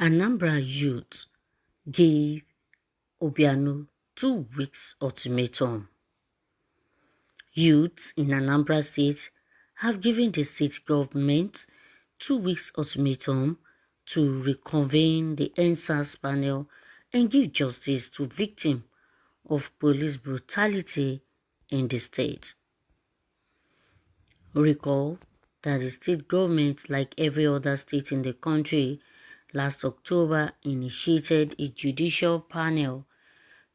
Anambra youth gave Obiano 2 weeks ultimatum. Youths in Anambra State have given the state government 2 weeks ultimatum to reconvene the NSAS panel and give justice to victims of police brutality in the state. Recall that the state government, like every other state in the country, last October initiated a judicial panel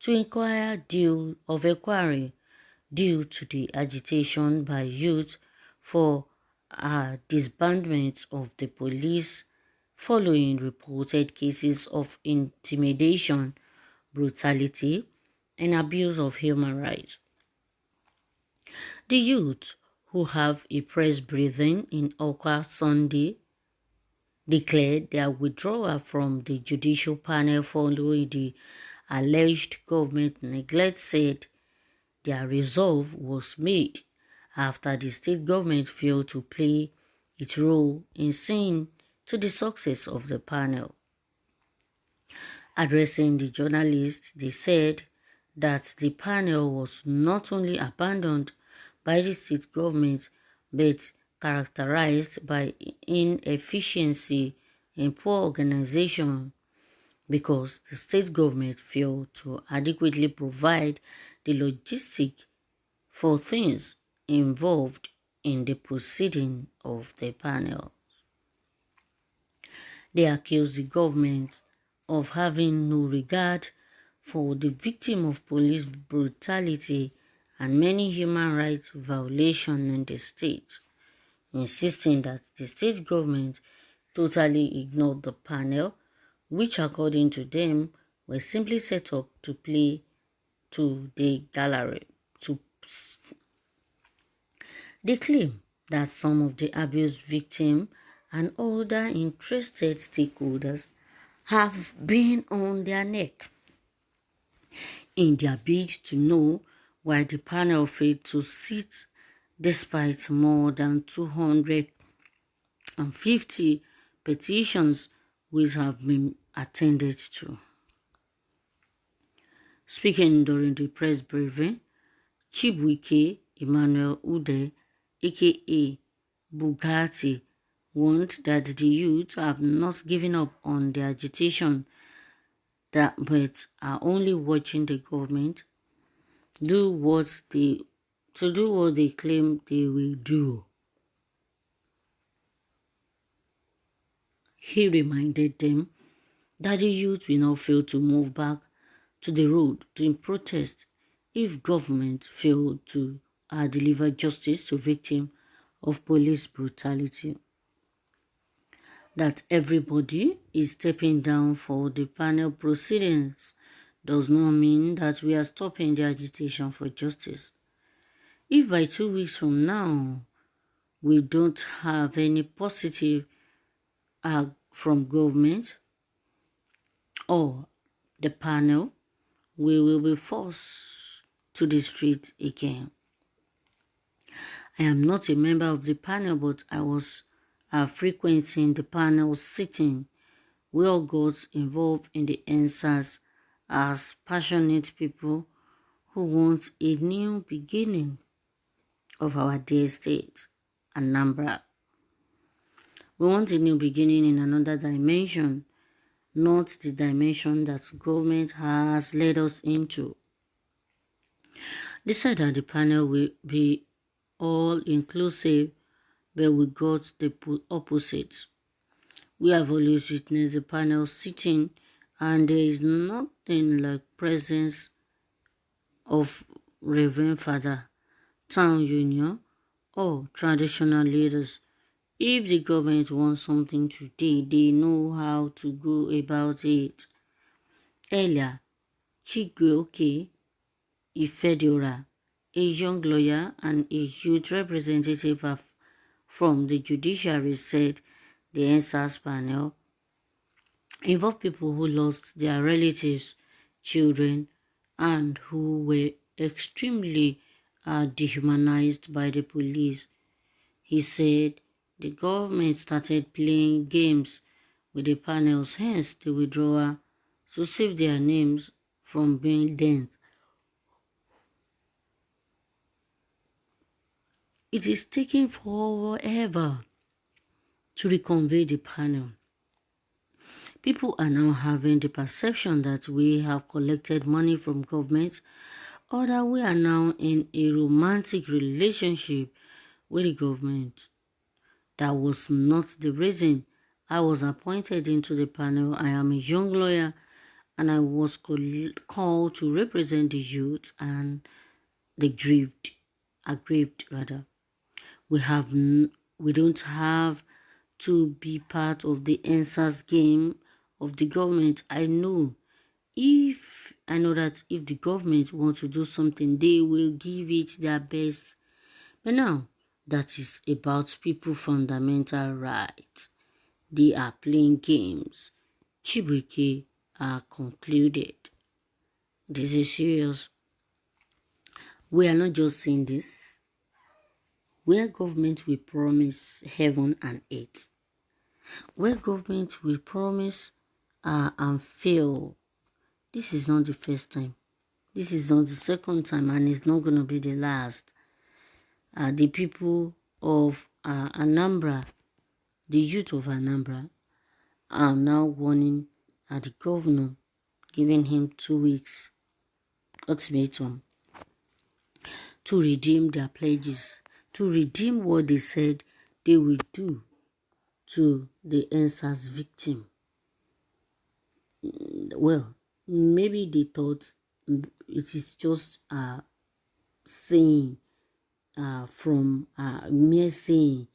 to inquire due to the agitation by youth for disbandment of the police following reported cases of intimidation, brutality, and abuse of human rights. The youth, who have a press briefing in Okwa Sunday, declared their withdrawal from the judicial panel following the alleged government neglect. Said their resolve was made after the state government failed to play its role in seeing to the success of the panel. Addressing the journalists, they said that the panel was not only abandoned by the state government but characterized by inefficiency and poor organization because the state government failed to adequately provide the logistics for things involved in the proceeding of the panel. They accused the government of having no regard for the victim of police brutality and many human rights violations in the state, insisting that the state government totally ignored the panel, which according to them were simply set up to play to the gallery. They claim that some of the abuse victims and other interested stakeholders have been on their neck in their bid to know why the panel failed to sit despite more than 250 petitions which have been attended to. Speaking during the press briefing, TRÜÜBLÜS Emmanuel Ude, aka Bugatti, warned that the youth have not given up on their agitation but are only watching the government do what they claim they will do. He reminded them that the youth will not fail to move back to the road to protest if government failed to deliver justice to victims of police brutality. That everybody is stepping down for the panel proceedings does not mean that we are stopping the agitation for justice. If by 2 weeks from now we don't have any positive from government or the panel, we will be forced to the street again. I am not a member of the panel, but I was frequenting the panel sitting. We all got involved in the answers as passionate people who want a new beginning of our dear state, Anambra. We want a new beginning in another dimension, not the dimension that government has led us into. They said that the panel will be all-inclusive, but we got the opposite. We have always witnessed the panel sitting, and there is nothing like presence of Reverend Father, town union, or traditional leaders. If the government wants something today, they know how to go about it. Earlier, TRÜÜBLÜS Ifediora, a young lawyer and a youth representative from the judiciary, said the NSAS panel involved people who lost their relatives, children, and who were extremely dehumanized by the police. He said the government started playing games with the panels, hence the withdrawal to save their names from being dent. It is taking forever to reconvey the panel. People are now having the perception that we have collected money from government or that we are now in a romantic relationship with the government. That was not the reason I was appointed into the panel. I am a young lawyer and I was called to represent the youth and the aggrieved rather. We don't have to be part of the answers game of the government. I know that if the government wants to do something, they will give it their best. But now, that is about people's fundamental rights. They are playing games. TRÜÜBLY are concluded. This is serious. We are not just saying this. Where government will promise heaven and earth, where government will promise and fail, this is not the first time. This is not the second time, and it's not going to be the last. The people of ANAMBRA, the youth of ANAMBRA, are now warning the governor, giving him 2 weeks ultimatum to redeem their pledges, to redeem what they said they will do to the answers victim. Well, maybe they thought it is just saying from mere saying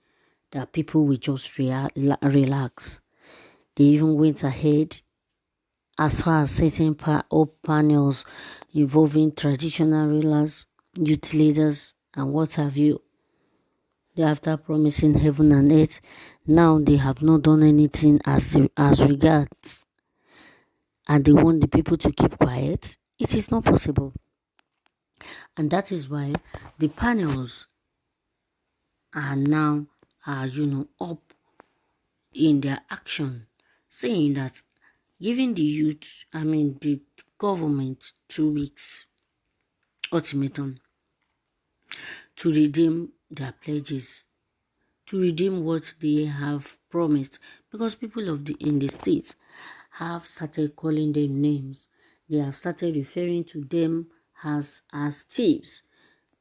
that people will just relax. They even went ahead as far as setting up panels involving traditional rulers, youth leaders, and what have you. After promising heaven and earth, now they have not done anything as regards, and they want the people to keep quiet. It is not possible. And that is why the panels are now up in their action, saying that giving the government 2 weeks ultimatum to redeem their pledges, to redeem what they have promised, because people in the states have started calling them names. They have started referring to them as thieves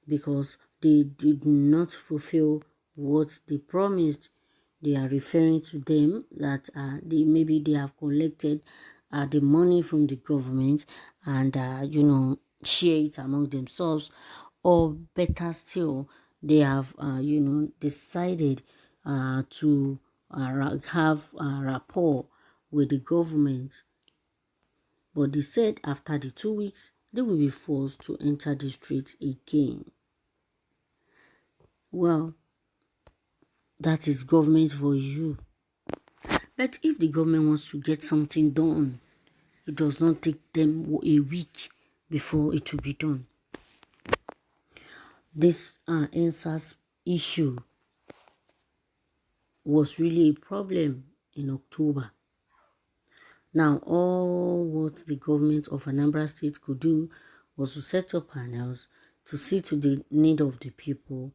because they did not fulfill what they promised. They are referring to them that they have collected the money from the government and share it among themselves, or better still, they have decided to have rapport with the government. But they said after the 2 weeks they will be forced to enter the streets again. Well, that is government for you. But if the government wants to get something done, it does not take them a week before it will be done. This answers issue was really a problem in October. Now, all what the government of Anambra State could do was to set up panels to see to the need of the people,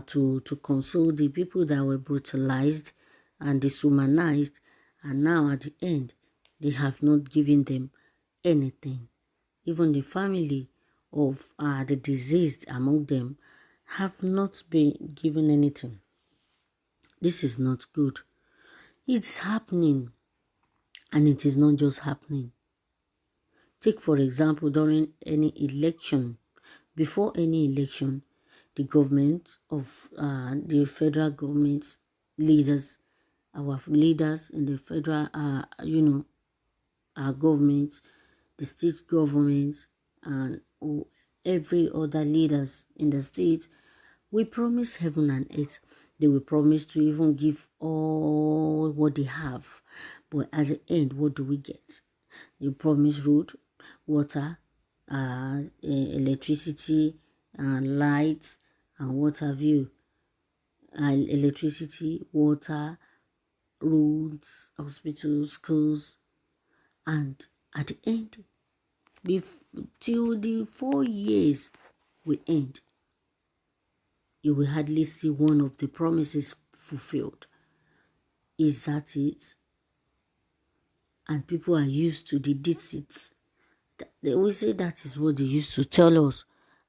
to console the people that were brutalized and dehumanized, and now at the end, they have not given them anything. Even the family of the deceased among them have not been given anything. This is not good. It's happening, and it is not just happening. Take, for example, during any election, before any election, the government of the federal government leaders, our leaders in the federal, our governments, the state governments, and every other leaders in the state, we promise heaven and earth. They will promise to even give all what they have. But at the end, what do we get? You promise road, water, electricity, and lights, and what have you. Electricity, water, roads, hospitals, schools, and at the end, till the 4 years will end, you will hardly see one of the promises fulfilled. Is that it? And people are used to the deceits. They always say that is what they used to tell us,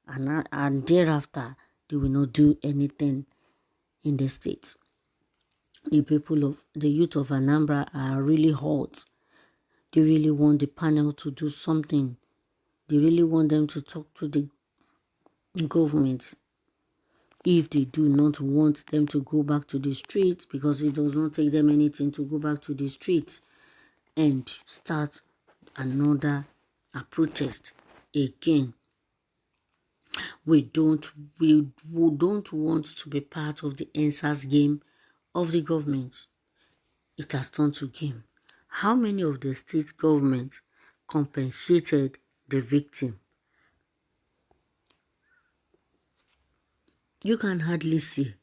and thereafter they will not do anything in the states. The youth of Anambra are really hot. They really want the panel to do something. They really want them to talk to the government. If they do not want them to go back to the streets, because it does not take them anything to go back to the streets and start another protest again. We don't want to be part of the answers game of the government. It has turned to game. How many of the state governments compensated the victim? You can hardly see.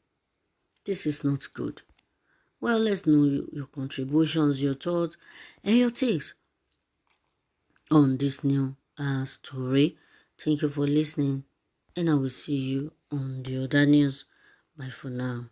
This is not good. Well, let's know your contributions, your thoughts, and your takes on this new story. Thank you for listening, and I will see you on the other news. Bye for now.